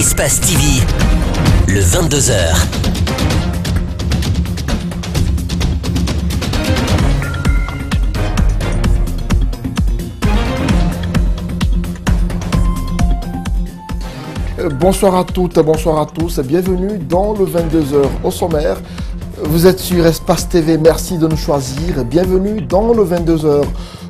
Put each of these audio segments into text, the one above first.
Espace TV, le 22h. Bonsoir à toutes, bonsoir à tous, bienvenue dans le 22h au sommaire. Vous êtes sur Espace TV, merci de nous choisir. Bienvenue dans le 22h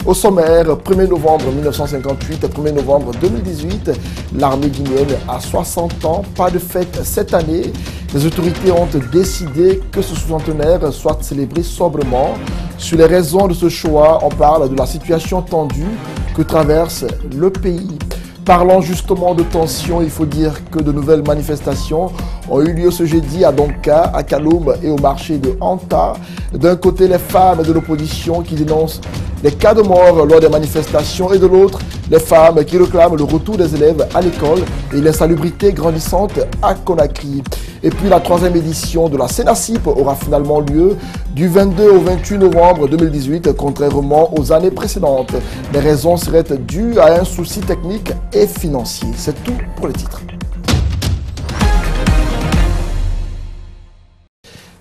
au sommaire. 1er novembre 1958, 1er novembre 2018, l'armée guinéenne a 60 ans, pas de fête cette année. Les autorités ont décidé que ce centenaire soit célébré sobrement. Sur les raisons de ce choix, on parle de la situation tendue que traverse le pays. Parlant justement de tension, il faut dire que de nouvelles manifestations ont eu lieu ce jeudi à Donka, à Kaloum et au marché de Anta. D'un côté, les femmes de l'opposition qui dénoncent les cas de mort lors des manifestations et de l'autre, les femmes qui réclament le retour des élèves à l'école et l'insalubrité grandissante à Conakry. Et puis la 3e édition de la CENACIP aura finalement lieu du 22 au 28 novembre 2018, contrairement aux années précédentes. Les raisons seraient dues à un souci technique et financier. C'est tout pour les titres.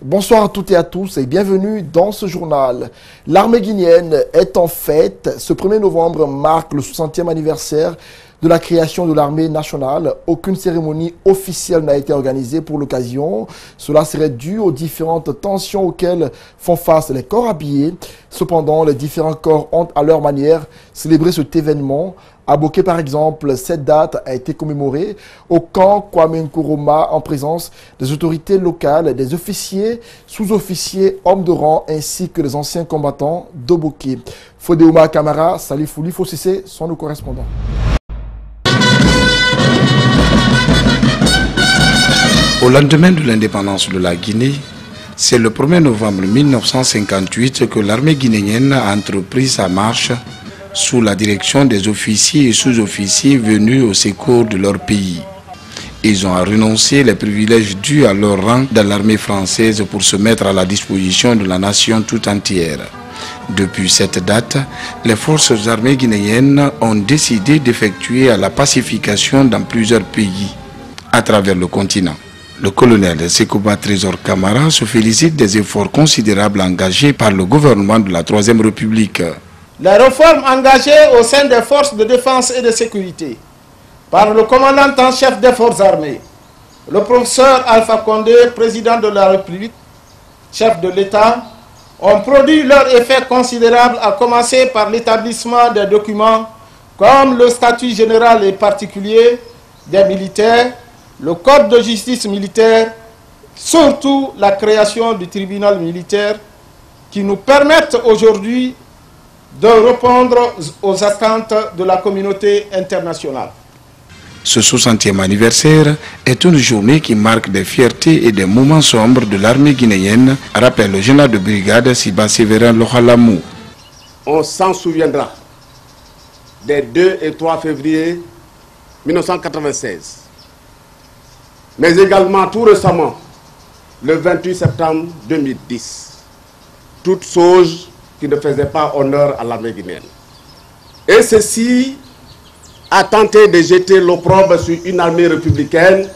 Bonsoir à toutes et à tous et bienvenue dans ce journal. L'armée guinéenne est en fête. Ce 1er novembre marque le 60e anniversaire de la création de l'armée nationale. Aucune cérémonie officielle n'a été organisée pour l'occasion. Cela serait dû aux différentes tensions auxquelles font face les corps habillés. Cependant, les différents corps ont à leur manière célébré cet événement. À Boké, par exemple, cette date a été commémorée au camp Kwame Nkrumah en présence des autorités locales, des officiers, sous-officiers, hommes de rang ainsi que des anciens combattants de Boké. Fodéouma Kamara, Salif Fouli Fossissé sont nos correspondants. Au lendemain de l'indépendance de la Guinée, c'est le 1er novembre 1958 que l'armée guinéenne a entrepris sa marche sous la direction des officiers et sous-officiers venus au secours de leur pays. Ils ont renoncé les privilèges dus à leur rang dans l'armée française pour se mettre à la disposition de la nation tout entière. Depuis cette date, les forces armées guinéennes ont décidé d'effectuer la pacification dans plusieurs pays à travers le continent. Le colonel Sekouba Trésor Kamara se félicite des efforts considérables engagés par le gouvernement de la Troisième République. Les réformes engagées au sein des forces de défense et de sécurité par le commandant en chef des forces armées, le professeur Alpha Condé, président de la République, chef de l'État, ont produit leur effet considérable, à commencer par l'établissement des documents comme le statut général et particulier des militaires, le code de justice militaire, surtout la création du tribunal militaire, qui nous permettent aujourd'hui de répondre aux attentes de la communauté internationale. Ce 60e anniversaire est une journée qui marque des fiertés et des moments sombres de l'armée guinéenne, rappelle le général de brigade Siba Sévérin Lohalamou. On s'en souviendra des 2 et 3 février 1996, mais également tout récemment, le 28 septembre 2010. Toutes choses qui ne faisaient pas honneur à l'armée guinéenne. Et ceci a tenté de jeter l'opprobre sur une armée républicaine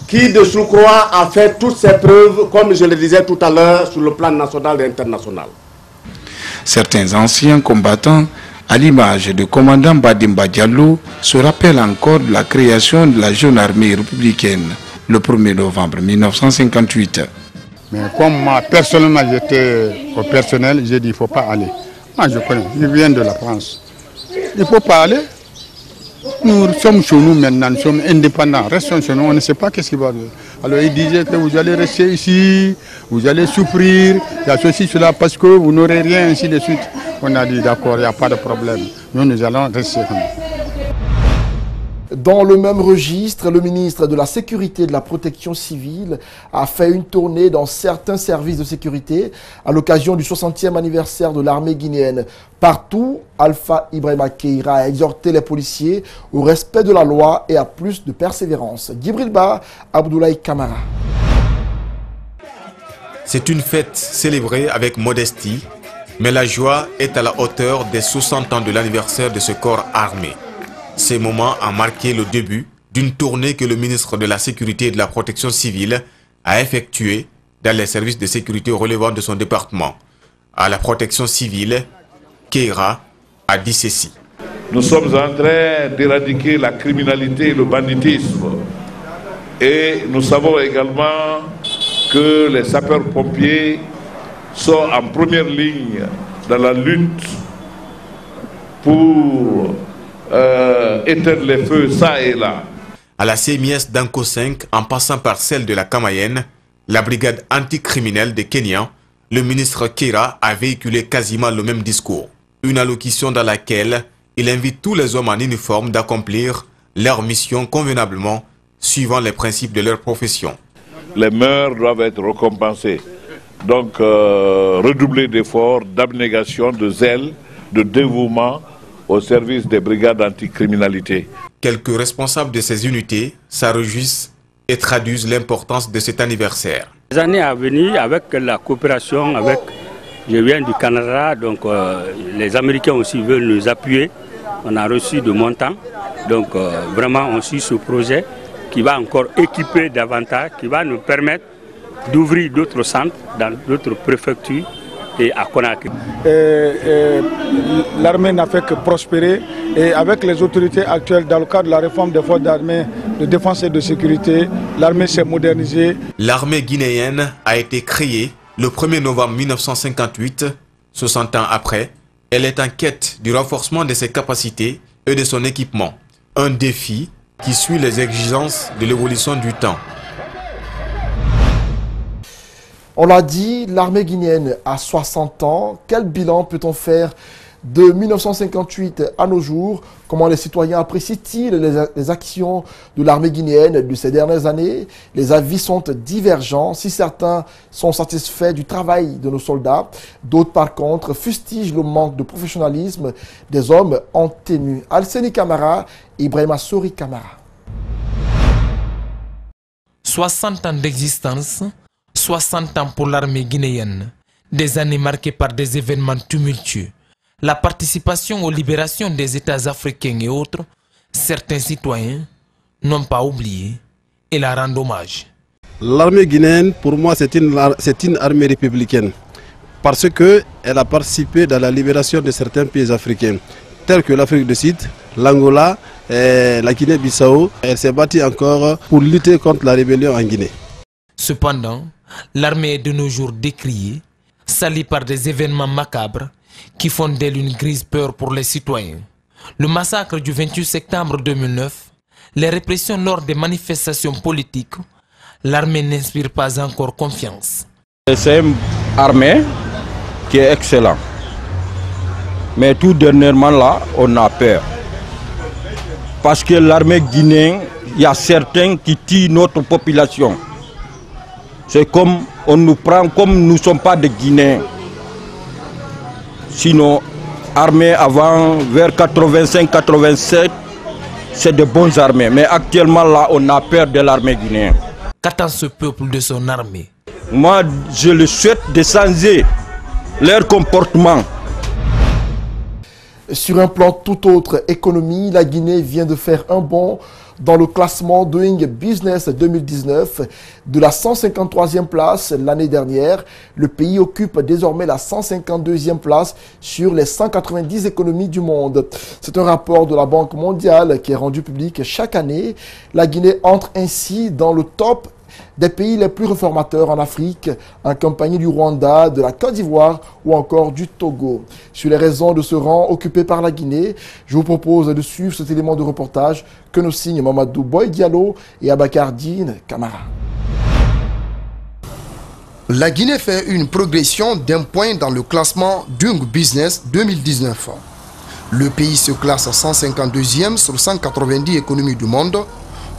qui, de surcroît, a fait toutes ses preuves, comme je le disais tout à l'heure, sur le plan national et international. Certains anciens combattants, à l'image du commandant Badimba Diallo, se rappellent encore de la création de la jeune armée républicaine le 1er novembre 1958. Mais comme moi, personnellement, j'étais au personnel, j'ai dit il ne faut pas aller. Moi, je connais, je viens de la France. Il ne faut pas aller. Nous sommes chez nous maintenant, nous sommes indépendants, restons chez nous, on ne sait pas qu'est-ce qui va arriver. Alors il disait que vous allez rester ici, vous allez souffrir, il y a ceci, cela, parce que vous n'aurez rien, ainsi de suite. On a dit d'accord, il n'y a pas de problème. Nous allons rester comme ça. Dans le même registre, le ministre de la Sécurité et de la Protection civile a fait une tournée dans certains services de sécurité à l'occasion du 60e anniversaire de l'armée guinéenne. Partout, Alpha Ibrahima Keïra a exhorté les policiers au respect de la loi et à plus de persévérance. Djibril Ba, Abdoulaye Kamara. C'est une fête célébrée avec modestie, mais la joie est à la hauteur des 60 ans de l'anniversaire de ce corps armé. Ce moment a marqué le début d'une tournée que le ministre de la Sécurité et de la Protection civile a effectuée dans les services de sécurité relevant de son département. À la protection civile, Keira a dit ceci. Nous sommes en train d'éradiquer la criminalité et le banditisme. Et nous savons également que les sapeurs-pompiers sont en première ligne dans la lutte pour éteindre les feux ça et là. À la CMIS d'Anko 5, en passant par celle de la Kamayenne, la brigade anticriminelle de Kenya, le ministre Keira a véhiculé quasiment le même discours. Une allocution dans laquelle il invite tous les hommes en uniforme d'accomplir leur mission convenablement, suivant les principes de leur profession. Les mœurs doivent être récompensées. Donc, redoubler d'efforts, d'abnégation, de zèle, de dévouement au service des brigades anticriminalité. Quelques responsables de ces unités s'en réjouissent et traduisent l'importance de cet anniversaire. Les années à venir, avec la coopération, je viens du Canada, donc les Américains aussi veulent nous appuyer. On a reçu de montants, donc vraiment on suit ce projet qui va encore équiper davantage, qui va nous permettre d'ouvrir d'autres centres dans d'autres préfectures et à Conakry. L'armée n'a fait que prospérer et avec les autorités actuelles dans le cadre de la réforme des forces d'armée de défense et de sécurité, l'armée s'est modernisée. L'armée guinéenne a été créée le 1er novembre 1958, 60 ans après. Elle est en quête du renforcement de ses capacités et de son équipement. Un défi qui suit les exigences de l'évolution du temps. On l'a dit, l'armée guinéenne a 60 ans. Quel bilan peut-on faire de 1958 à nos jours? Comment les citoyens apprécient-ils les actions de l'armée guinéenne de ces dernières années? Les avis sont divergents. Si certains sont satisfaits du travail de nos soldats, d'autres par contre fustigent le manque de professionnalisme des hommes en tenue. Alseni Camara, Ibrahima Sori Camara. 60 ans d'existence, 60 ans pour l'armée guinéenne, des années marquées par des événements tumultueux, la participation aux libérations des États africains et autres, certains citoyens n'ont pas oublié et la rendent hommage. L'armée guinéenne, pour moi, c'est une armée républicaine parce qu'elle a participé dans la libération de certains pays africains, tels que l'Afrique du Sud, l'Angola, la Guinée-Bissau. Elle s'est battue encore pour lutter contre la rébellion en Guinée. Cependant, l'armée est de nos jours décriée, salie par des événements macabres qui font d'elle une grise peur pour les citoyens. Le massacre du 28 septembre 2009, les répressions lors des manifestations politiques, l'armée n'inspire pas encore confiance. C'est une armée qui est excellente. Mais tout dernièrement là, on a peur. Parce que l'armée guinéenne, il y a certains qui tuent notre population. C'est comme on nous prend comme nous ne sommes pas des Guinéens. Sinon, armée avant, vers 85-87, c'est de bonnes armées. Mais actuellement là, on a peur de l'armée guinéenne. Qu'attend ce peuple de son armée? Moi, je le souhaite de changer leur comportement. Sur un plan tout autre, économie, la Guinée vient de faire un bond dans le classement Doing Business 2019 de la 153e place l'année dernière. Le pays occupe désormais la 152e place sur les 190 économies du monde. C'est un rapport de la Banque mondiale qui est rendu public chaque année. La Guinée entre ainsi dans le top des pays les plus réformateurs en Afrique, en compagnie du Rwanda, de la Côte d'Ivoire ou encore du Togo. Sur les raisons de ce rang occupé par la Guinée, je vous propose de suivre cet élément de reportage que nous signent Mamadou Boy Diallo et Abakardine Camara. La Guinée fait une progression d'un point dans le classement Doing Business 2019. Le pays se classe 152e sur 190 économies du monde,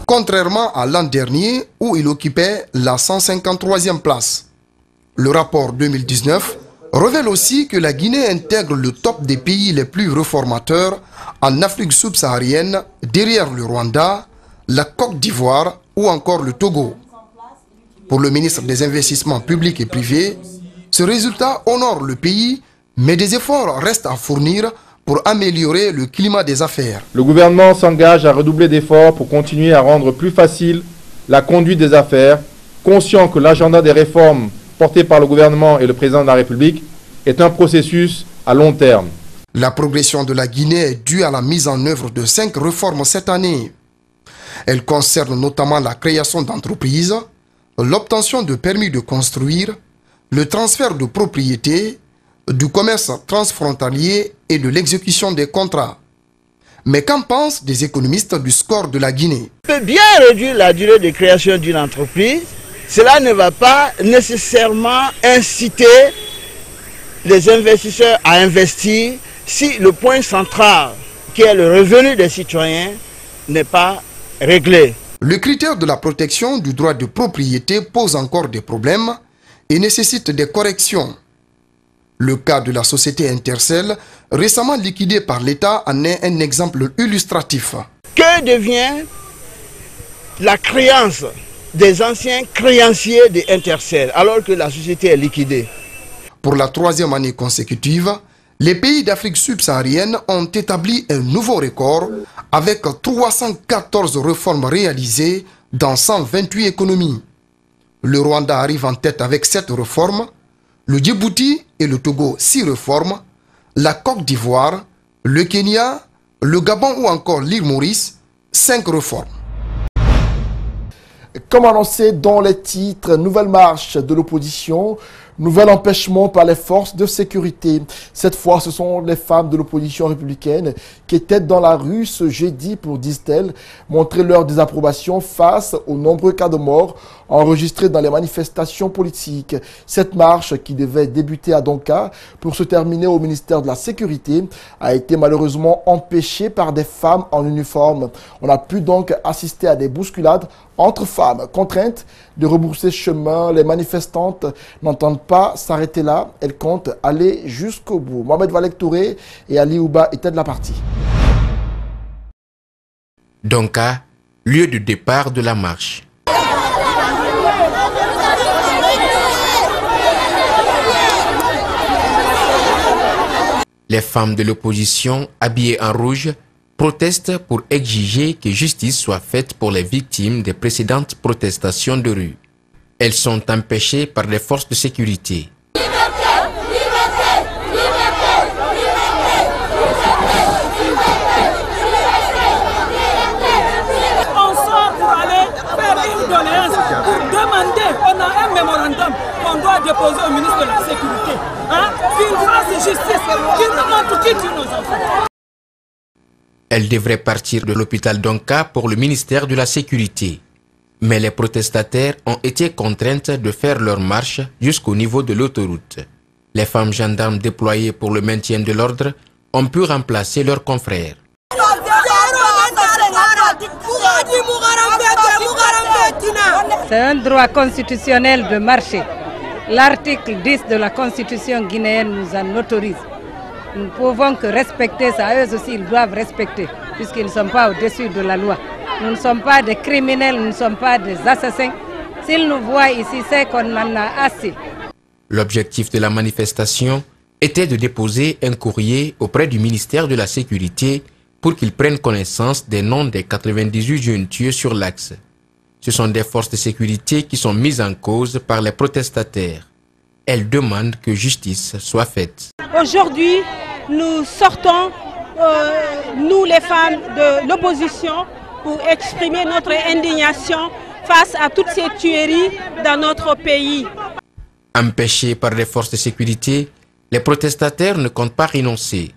contrairement à l'an dernier où il occupait la 153e place. Le rapport 2019 révèle aussi que la Guinée intègre le top des pays les plus réformateurs en Afrique subsaharienne, derrière le Rwanda, la Côte d'Ivoire ou encore le Togo. Pour le ministre des Investissements publics et privés, ce résultat honore le pays, mais des efforts restent à fournir pour améliorer le climat des affaires. Le gouvernement s'engage à redoubler d'efforts pour continuer à rendre plus facile la conduite des affaires, conscient que l'agenda des réformes porté par le gouvernement et le président de la République est un processus à long terme. La progression de la Guinée est due à la mise en œuvre de 5 réformes cette année. Elles concernent notamment la création d'entreprises, l'obtention de permis de construire, le transfert de propriété, du commerce transfrontalier et de l'exécution des contrats. Mais qu'en pensent des économistes du score de la Guinée? On peut bien réduire la durée de création d'une entreprise. Cela ne va pas nécessairement inciter les investisseurs à investir si le point central, qui est le revenu des citoyens, n'est pas réglé. Le critère de la protection du droit de propriété pose encore des problèmes et nécessite des corrections. Le cas de la société Intercell, récemment liquidée par l'État, en est un exemple illustratif. Que devient la créance des anciens créanciers de Intercell alors que la société est liquidée? Pour la 3e année consécutive, les pays d'Afrique subsaharienne ont établi un nouveau record avec 314 réformes réalisées dans 128 économies. Le Rwanda arrive en tête avec 7 réformes, le Djibouti et le Togo 6 réformes, la Côte d'Ivoire, le Kenya, le Gabon ou encore l'île Maurice 5 réformes. Comme annoncé dans les titres, nouvelle marche de l'opposition, nouvel empêchement par les forces de sécurité. Cette fois, ce sont les femmes de l'opposition républicaine qui étaient dans la rue ce jeudi pour, disent-elles, montrer leur désapprobation face aux nombreux cas de mort enregistrés dans les manifestations politiques. Cette marche, qui devait débuter à Donka pour se terminer au ministère de la Sécurité, a été malheureusement empêchée par des femmes en uniforme. On a pu donc assister à des bousculades entre femmes. Contraintes de rebourser chemin, les manifestantes n'entendent pas s'arrêter là. Elles comptent aller jusqu'au bout. Mohamed Valek Touré et Ali Ouba étaient de la partie. Donka, lieu de départ de la marche. Les femmes de l'opposition, habillées en rouge, protestent pour exiger que justice soit faite pour les victimes des précédentes protestations de rue. Elles sont empêchées par les forces de sécurité. On sort pour aller faire une doléance, pour demander, on a un mémorandum qu'on doit déposer au ministre de la Sécurité, qu'il fasse justice, qu'il nous montre qui tue nos enfants. Elle devrait partir de l'hôpital Donka pour le ministère de la Sécurité. Mais les protestataires ont été contraintes de faire leur marche jusqu'au niveau de l'autoroute. Les femmes gendarmes déployées pour le maintien de l'ordre ont pu remplacer leurs confrères. C'est un droit constitutionnel de marcher. L'article 10 de la Constitution guinéenne nous en autorise. Nous ne pouvons que respecter ça. Eux aussi, ils doivent respecter, puisqu'ils ne sont pas au-dessus de la loi. Nous ne sommes pas des criminels, nous ne sommes pas des assassins. S'ils nous voient ici, c'est qu'on en a assez. L'objectif de la manifestation était de déposer un courrier auprès du ministère de la Sécurité pour qu'ils prennent connaissance des noms des 98 jeunes tués sur l'axe. Ce sont des forces de sécurité qui sont mises en cause par les protestataires. Elles demandent que justice soit faite. Aujourd'hui, nous sortons, nous les femmes de l'opposition, pour exprimer notre indignation face à toutes ces tueries dans notre pays. Empêchées par les forces de sécurité, les protestataires ne comptent pas renoncer.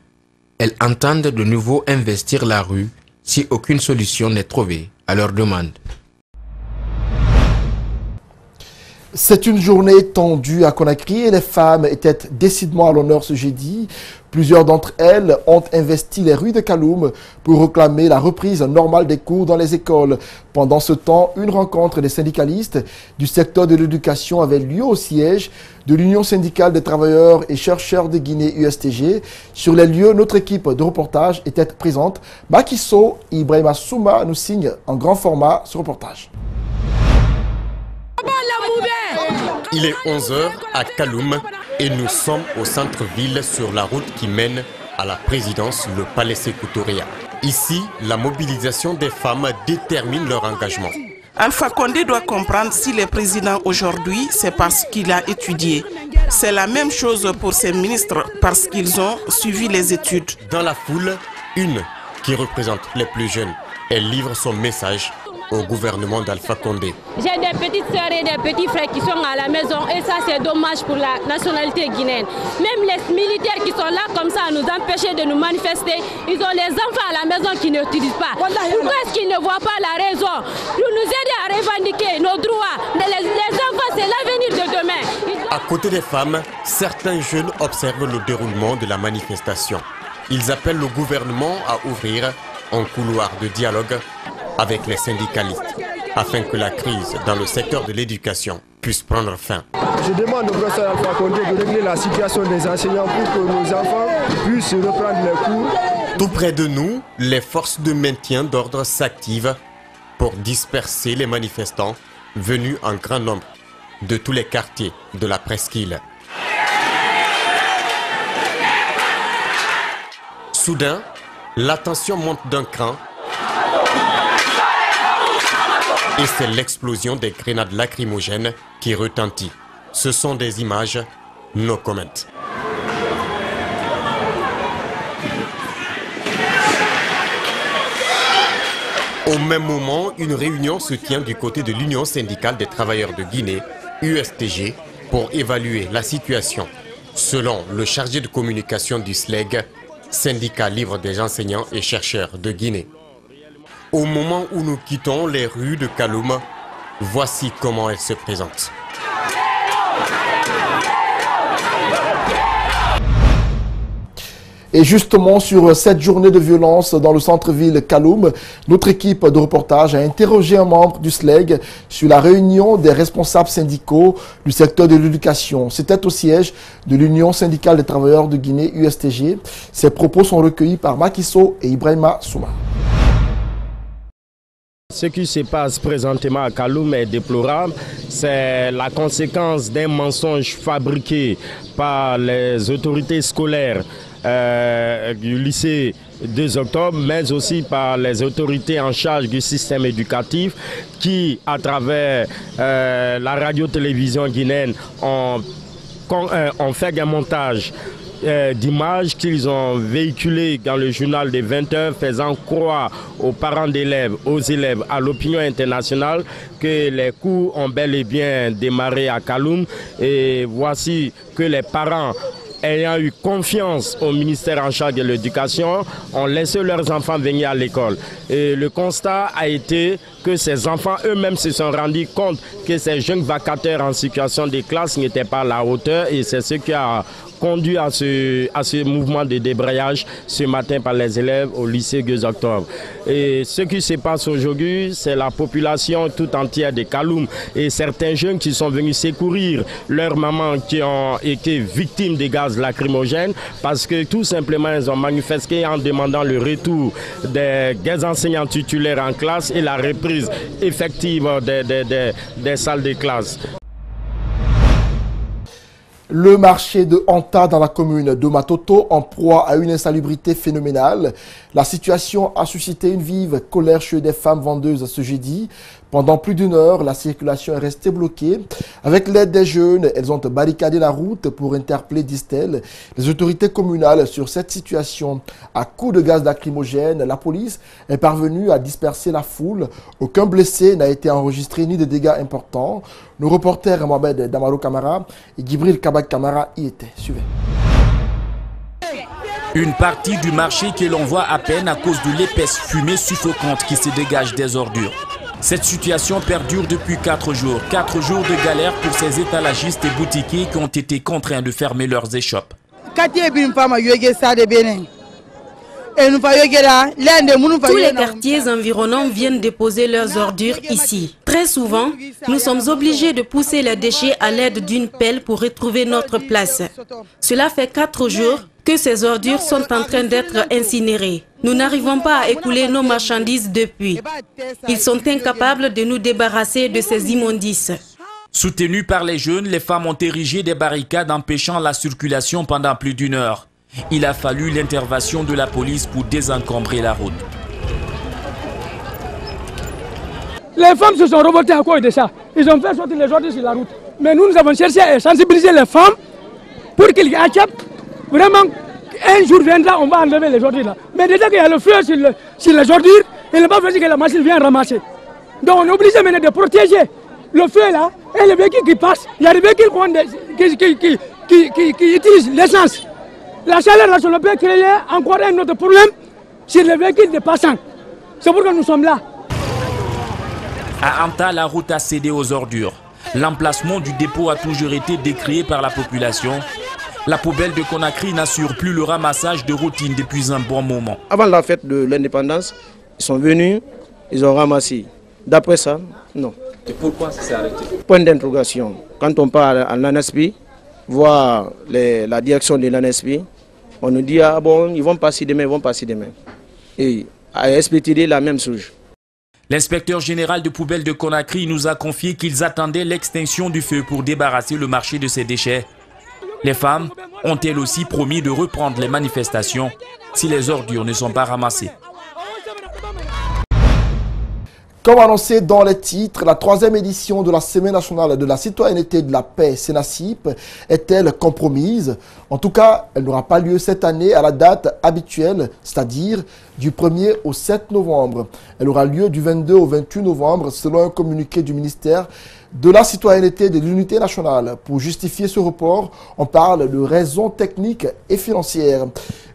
Elles entendent de nouveau investir la rue si aucune solution n'est trouvée à leur demande. C'est une journée tendue à Conakry et les femmes étaient décidément à l'honneur ce jeudi. Plusieurs d'entre elles ont investi les rues de Kaloum pour réclamer la reprise normale des cours dans les écoles. Pendant ce temps, une rencontre des syndicalistes du secteur de l'éducation avait lieu au siège de l'Union syndicale des travailleurs et chercheurs de Guinée USTG. Sur les lieux, notre équipe de reportage était présente. Makiso et Ibrahima Souma nous signent en grand format ce reportage. Il est 11 h à Kaloum et nous sommes au centre-ville sur la route qui mène à la présidence, le palais Sékou Touré. Ici, la mobilisation des femmes détermine leur engagement. Alpha Condé doit comprendre si le président aujourd'hui, c'est parce qu'il a étudié. C'est la même chose pour ses ministres parce qu'ils ont suivi les études. Dans la foule, une qui représente les plus jeunes. Elle livre son message au gouvernement d'Alpha Condé. J'ai des petites sœurs et des petits frères qui sont à la maison et ça c'est dommage pour la nationalité guinéenne. Même les militaires qui sont là comme ça à nous empêcher de nous manifester, ils ont les enfants à la maison qui n'utilisent pas. Pourquoi est-ce qu'ils ne voient pas la raison? Nous aider à revendiquer nos droits. Les enfants c'est l'avenir de demain. À côté des femmes, certains jeunes observent le déroulement de la manifestation. Ils appellent le gouvernement à ouvrir un couloir de dialogue avec les syndicalistes, afin que la crise dans le secteur de l'éducation puisse prendre fin. Je demande au professeur Alpha Condé de régler la situation des enseignants pour que nos enfants puissent reprendre les cours. Tout près de nous, les forces de maintien d'ordre s'activent pour disperser les manifestants venus en grand nombre de tous les quartiers de la presqu'île. Soudain, la tension monte d'un cran et c'est l'explosion des grenades lacrymogènes qui retentit. Ce sont des images no comment. Au même moment, une réunion se tient du côté de l'Union syndicale des travailleurs de Guinée, USTG, pour évaluer la situation. Selon le chargé de communication du SLEG, syndicat libre des enseignants et chercheurs de Guinée. Au moment où nous quittons les rues de Kaloum, voici comment elle se présente. Et justement, sur cette journée de violence dans le centre-ville Kaloum, notre équipe de reportage a interrogé un membre du SLEG sur la réunion des responsables syndicaux du secteur de l'éducation. C'était au siège de l'Union syndicale des travailleurs de Guinée, USTG. Ces propos sont recueillis par Makiso et Ibrahima Souma. Ce qui se passe présentement à Kaloum est déplorable. C'est la conséquence d'un mensonge fabriqué par les autorités scolaires du lycée 2 octobre, mais aussi par les autorités en charge du système éducatif qui, à travers la radio-télévision guinéenne, ont fait un montage d'images qu'ils ont véhiculées dans le journal des 20 heures, faisant croire aux parents d'élèves, aux élèves, à l'opinion internationale que les cours ont bel et bien démarré à Kaloum. Et voici que les parents, ayant eu confiance au ministère en charge de l'éducation, ont laissé leurs enfants venir à l'école. Et le constat a été que ces enfants eux-mêmes se sont rendus compte que ces jeunes vacataires en situation de classe n'étaient pas à la hauteur, et c'est ce qui a conduit à ce mouvement de débrayage ce matin par les élèves au lycée 2 octobre. Et ce qui se passe aujourd'hui, c'est la population tout entière de Kaloum et certains jeunes qui sont venus secourir leurs mamans qui ont été victimes des gaz lacrymogènes parce que tout simplement ils ont manifesté en demandant le retour des enseignants titulaires en classe et la reprise effective des salles de classe. Le marché de Anta dans la commune de Matoto en proie à une insalubrité phénoménale. La situation a suscité une vive colère chez des femmes vendeuses ce jeudi. Pendant plus d'une heure, la circulation est restée bloquée. Avec l'aide des jeunes, elles ont barricadé la route pour interpeller, disent-elles, les autorités communales sur cette situation. À coups de gaz lacrymogène, la police est parvenue à disperser la foule. Aucun blessé n'a été enregistré ni de dégâts importants. Nos reporters Mohamed Damaro Kamara et Gibril Kabak Kamara y étaient. Suivez. Une partie du marché que l'on voit à peine à cause de l'épaisse fumée suffocante qui se dégage des ordures. Cette situation perdure depuis 4 jours. 4 jours de galère pour ces étalagistes et boutiquiers qui ont été contraints de fermer leurs échoppes. Tous les quartiers environnants viennent déposer leurs ordures ici. Très souvent, nous sommes obligés de pousser les déchets à l'aide d'une pelle pour retrouver notre place. Cela fait 4 jours que ces ordures sont en train d'être incinérées. Nous n'arrivons pas à écouler nos marchandises depuis. Ils sont incapables de nous débarrasser de ces immondices. Soutenus par les jeunes, les femmes ont érigé des barricades empêchant la circulation pendant plus d'une heure. Il a fallu l'intervention de la police pour désencombrer la route. Les femmes se sont revoltées à cause de ça. Ils ont fait sortir les ordures sur la route. Mais nous avons cherché à sensibiliser les femmes pour qu'ils acceptent. Vraiment, un jour viendra, on va enlever les ordures là. Mais déjà qu'il y a le feu sur les ordures, il n'est pas facile que la machine vienne ramasser. Donc on est obligé maintenant de protéger le feu là et les véhicules qui passent. Il y a des véhicules qui utilisent l'essence. La chaleur là, ça peut créer encore un autre problème sur les véhicules de passants. C'est pourquoi nous sommes là. À Anta, la route a cédé aux ordures. L'emplacement du dépôt a toujours été décrié par la population. La poubelle de Conakry n'assure plus le ramassage de routine depuis un bon moment. Avant la fête de l'indépendance, ils sont venus, ils ont ramassé. D'après ça, non. Et pourquoi ça s'est arrêté? Point d'interrogation. Quand on part à l'ANESP, voir la direction de l'ANESP, on nous dit, ah bon, ils vont passer demain, ils vont passer demain. Et à SPTD, la même chose. L'inspecteur général de poubelles de Conakry nous a confié qu'ils attendaient l'extinction du feu pour débarrasser le marché de ces déchets. Les femmes ont elles aussi promis de reprendre les manifestations si les ordures ne sont pas ramassées. Comme annoncé dans les titres, la 3e édition de la Semaine nationale de la citoyenneté et de la paix, Sénasip, est-elle compromise? En tout cas, elle n'aura pas lieu cette année à la date habituelle, c'est-à-dire du 1er au 7 novembre. Elle aura lieu du 22 au 28 novembre, selon un communiqué du ministère de la citoyenneté et de l'unité nationale. Pour justifier ce report, on parle de raisons techniques et financières.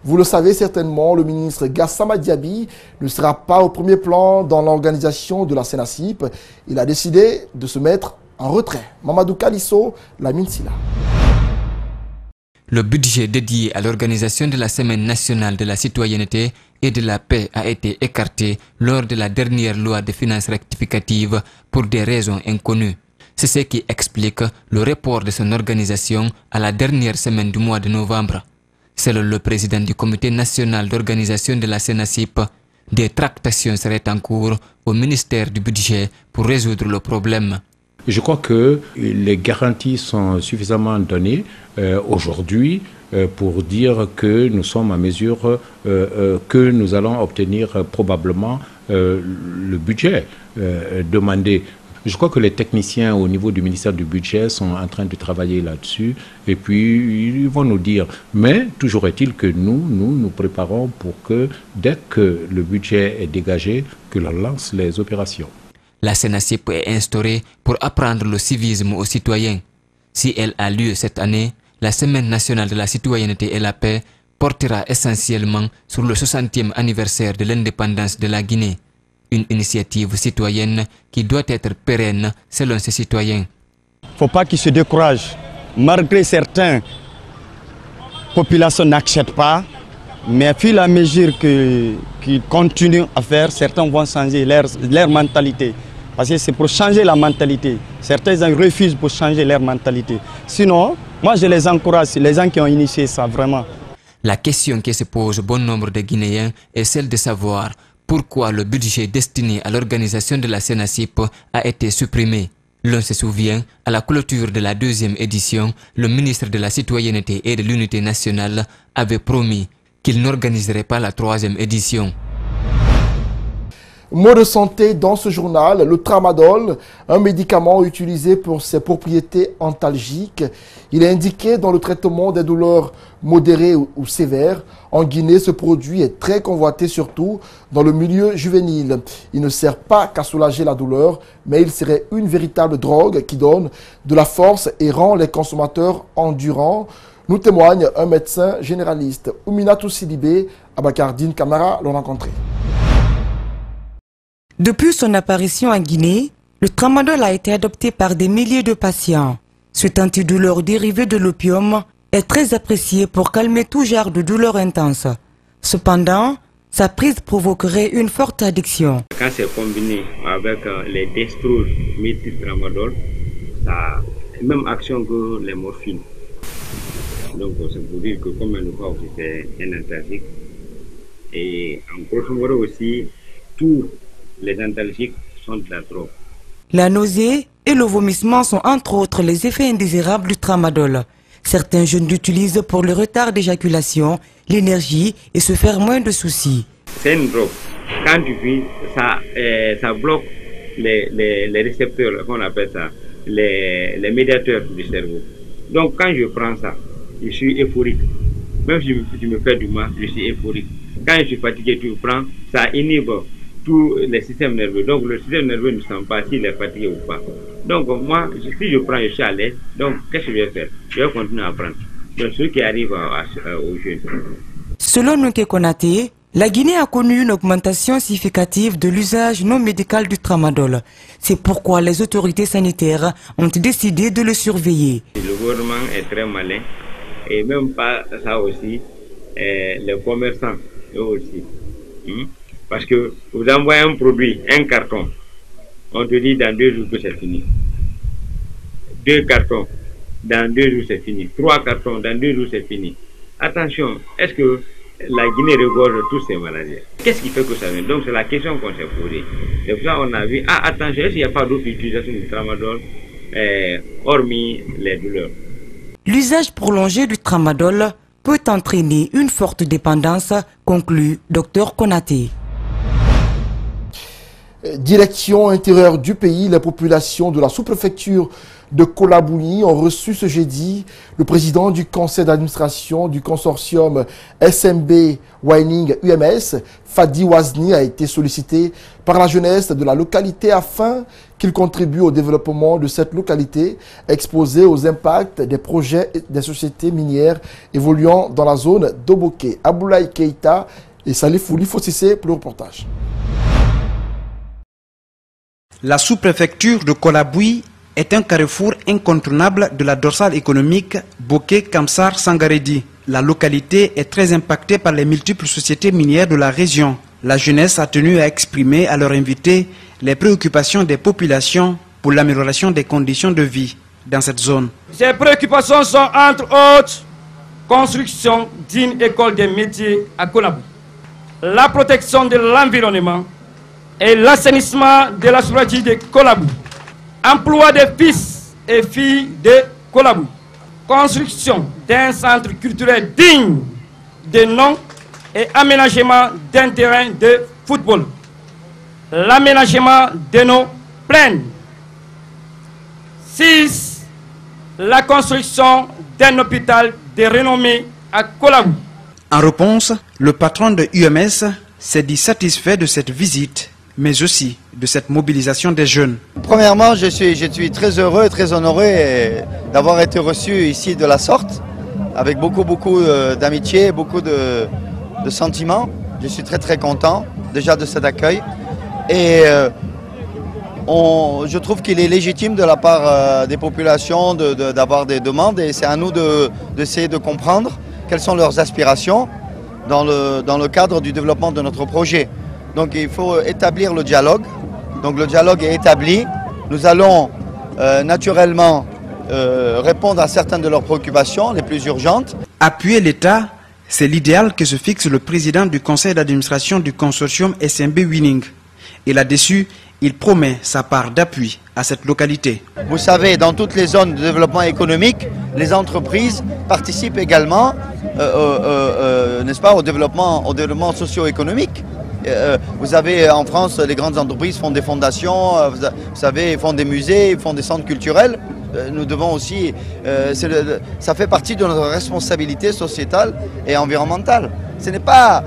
Vous le savez certainement, le ministre Gassama Diaby ne sera pas au premier plan dans l'organisation de la Sénasip. Il a décidé de se mettre en retrait. Mamadou Kalisso, la Minsila. Le budget dédié à l'organisation de la Semaine nationale de la citoyenneté et de la paix a été écarté lors de la dernière loi de finances rectificative pour des raisons inconnues. C'est ce qui explique le report de son organisation à la dernière semaine du mois de novembre. Selon le président du comité national d'organisation de la Sénasip, des tractations seraient en cours au ministère du budget pour résoudre le problème. Je crois que les garanties sont suffisamment données aujourd'hui pour dire que nous sommes à mesure que nous allons obtenir probablement le budget demandé. Je crois que les techniciens au niveau du ministère du budget sont en train de travailler là-dessus et puis ils vont nous dire. Mais toujours est-il que nous préparons pour que dès que le budget est dégagé, que l'on lance les opérations. La Sénasip est instaurée pour apprendre le civisme aux citoyens. Si elle a lieu cette année, la Semaine nationale de la citoyenneté et la paix portera essentiellement sur le 60e anniversaire de l'indépendance de la Guinée. Une initiative citoyenne qui doit être pérenne selon ses citoyens. Il ne faut pas qu'ils se découragent. Malgré certaines populations n'acceptent pas, mais à fur et à mesure qu'ils continuent à faire, certains vont changer leur mentalité. Parce que c'est pour changer la mentalité. Certains refusent pour changer leur mentalité. Sinon, moi je les encourage, les gens qui ont initié ça, vraiment. La question qui se pose au bon nombre de Guinéens est celle de savoir pourquoi le budget destiné à l'organisation de la Sénasip a été supprimé. L'on se souvient, à la clôture de la 2e édition, le ministre de la Citoyenneté et de l'Unité nationale avait promis qu'il n'organiserait pas la 3e édition. Mot de santé dans ce journal, le tramadol, un médicament utilisé pour ses propriétés antalgiques. Il est indiqué dans le traitement des douleurs modérées ou sévères. En Guinée, ce produit est très convoité, surtout dans le milieu juvénile. Il ne sert pas qu'à soulager la douleur, mais il serait une véritable drogue qui donne de la force et rend les consommateurs endurants. Nous témoigne un médecin généraliste. Ouminatou Sidibé, Abakardine Camara l'ont rencontré. Depuis son apparition en Guinée, le tramadol a été adopté par des milliers de patients. Cet antidouleur dérivé de l'opium est très apprécié pour calmer tout genre de douleur intense. Cependant, sa prise provoquerait une forte addiction. Quand c'est combiné avec les dextrose méthyltramadol, ça a la même action que les morphines. Donc c'est pour dire que comme le corps c'est un antalgique, et en grosso modo aussi, tous les antalgiques sont de la drogue. La nausée et le vomissement sont entre autres les effets indésirables du tramadol. Certains jeunes l'utilisent pour le retard d'éjaculation, l'énergie et se faire moins de soucis. C'est une drogue. Quand tu fumes, ça bloque les récepteurs, qu'on appelle ça, les médiateurs du cerveau. Donc quand je prends ça, je suis euphorique. Même si je me fais du mal, je suis euphorique. Quand je suis fatigué, tu prends, ça inhibe tous les systèmes nerveux. Donc le système nerveux ne sent pas s'il est fatigué ou pas. Donc moi, si je prends, je suis à l'aise. Donc qu'est-ce que je vais faire? Je vais continuer à prendre. Donc ce qui arrive aux jeunes. Selon Nunke Konaté, la Guinée a connu une augmentation significative de l'usage non médical du tramadol. C'est pourquoi les autorités sanitaires ont décidé de le surveiller. Le gouvernement est très malin et même pas ça aussi, les commerçants eux aussi. Parce que vous envoyez un produit, un carton, on te dit dans 2 jours que c'est fini. 2 cartons, dans 2 jours c'est fini. 3 cartons, dans 2 jours c'est fini. Attention, est-ce que la Guinée regorge tous ces maladies? Qu'est-ce qui fait que ça vient? Donc c'est la question qu'on s'est posée. C'est pour ça qu'on a vu, attention, est-ce qu'il n'y a pas d'autre utilisation du tramadol hormis les douleurs? L'usage prolongé du tramadol peut entraîner une forte dépendance, conclut Dr Konaté. Direction intérieure du pays, les populations de la sous-préfecture de Kolabouni ont reçu ce jeudi le président du conseil d'administration du consortium SMB Wining UMS, Fadi Wazni, a été sollicité par la jeunesse de la localité afin qu'il contribue au développement de cette localité exposée aux impacts des projets des sociétés minières évoluant dans la zone d'Oboké. Aboulaye Keita et Salif Fossissé pour le reportage. La sous-préfecture de Kolaboui est un carrefour incontournable de la dorsale économique Boké-Kamsar-Sangaredi. La localité est très impactée par les multiples sociétés minières de la région. La jeunesse a tenu à exprimer à leurs invités les préoccupations des populations pour l'amélioration des conditions de vie dans cette zone. Ces préoccupations sont entre autres construction d'une école des métiers à Kolaboui, la protection de l'environnement et l'assainissement de la sous-préfecture de Kolaboui, emploi des fils et filles de Kolaboui, construction d'un centre culturel digne de nom et aménagement d'un terrain de football, l'aménagement de nos plaines. 6. La construction d'un hôpital de renommée à Kolaboui. En réponse, le patron de UMS s'est dit satisfait de cette visite, mais aussi de cette mobilisation des jeunes. Premièrement, je suis très heureux et très honoré d'avoir été reçu ici de la sorte, avec beaucoup d'amitié, beaucoup de sentiments. Je suis très content déjà de cet accueil. Et je trouve qu'il est légitime de la part des populations d'avoir des demandes, et c'est à nous d'essayer de comprendre quelles sont leurs aspirations dans le cadre du développement de notre projet. Donc il faut établir le dialogue. Donc le dialogue est établi. Nous allons naturellement répondre à certaines de leurs préoccupations les plus urgentes. Appuyer l'État, c'est l'idéal que se fixe le président du conseil d'administration du consortium SMB Winning. Et là-dessus, il promet sa part d'appui à cette localité. Vous savez, dans toutes les zones de développement économique, les entreprises participent également n'est-ce pas, au développement socio-économique. Vous avez en France, les grandes entreprises font des fondations, vous savez, ils font des musées, ils font des centres culturels. Nous devons aussi, ça fait partie de notre responsabilité sociétale et environnementale. Ce n'est pas,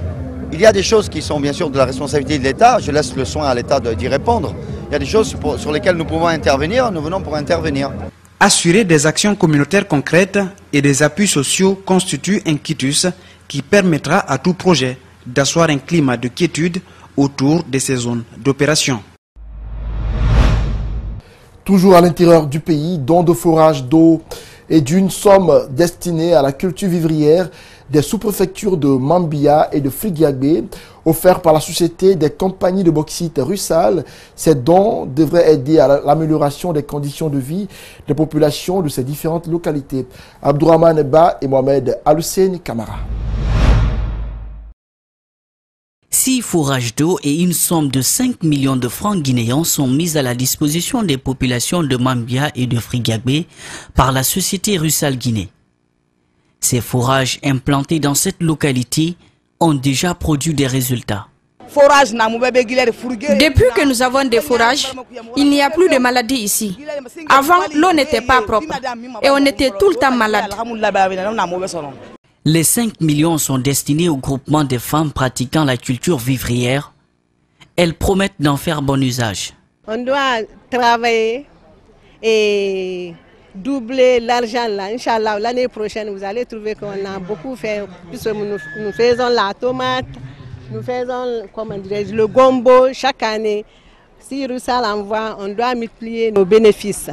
il y a des choses qui sont bien sûr de la responsabilité de l'État, je laisse le soin à l'État d'y répondre. Il y a des choses sur lesquelles nous pouvons intervenir, nous venons pour intervenir. Assurer des actions communautaires concrètes et des appuis sociaux constitue un quitus qui permettra à tout projet d'asseoir un climat de quiétude autour de ces zones d'opération. Toujours à l'intérieur du pays, dons de forage d'eau et d'une somme destinée à la culture vivrière des sous-préfectures de Mambia et de Frigiagbé, offerts par la Société des compagnies de bauxite Russal. Ces dons devraient aider à l'amélioration des conditions de vie des populations de ces différentes localités. Abdourahmane Ba et Mohamed Al-Hussein Kamara. 6 forages d'eau et une somme de 5 millions de francs guinéens sont mis à la disposition des populations de Mambia et de Frigiagbé par la Société Russal Guinée. Ces forages implantés dans cette localité ont déjà produit des résultats. Depuis que nous avons des forages, il n'y a plus de maladies ici. Avant, l'eau n'était pas propre et on était tout le temps malade. Les 5 millions sont destinés au groupement des femmes pratiquant la culture vivrière. Elles promettent d'en faire bon usage. On doit travailler et doubler l'argent là. Inch'Allah, l'année prochaine, vous allez trouver qu'on a beaucoup fait. Puisque nous faisons la tomate, nous faisons le gombo chaque année. Si Rusal envoie, on doit multiplier nos bénéfices.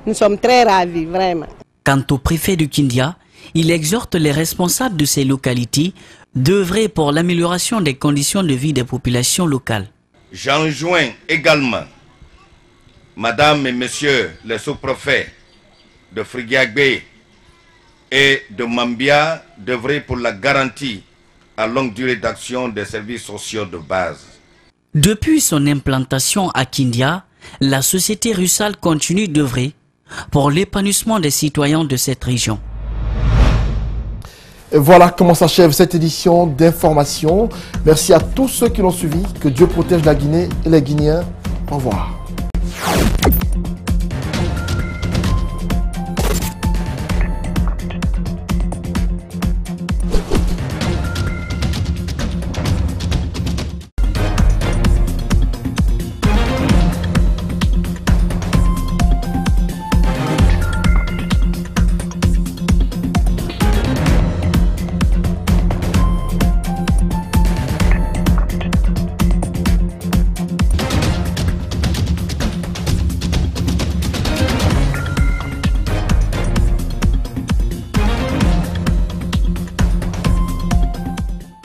Nous sommes très ravis, vraiment. Quant au préfet du Kindia, il exhorte les responsables de ces localités d'œuvrer pour l'amélioration des conditions de vie des populations locales. J'enjoins également Madame et Monsieur les sous-préfets de Frigiagbé et de Mambia d'œuvrer pour la garantie à longue durée d'action des services sociaux de base. Depuis son implantation à Kindia, la société Rusal continue d'œuvrer pour l'épanouissement des citoyens de cette région. Et voilà comment s'achève cette édition d'information. Merci à tous ceux qui l'ont suivi. Que Dieu protège la Guinée et les Guinéens. Au revoir.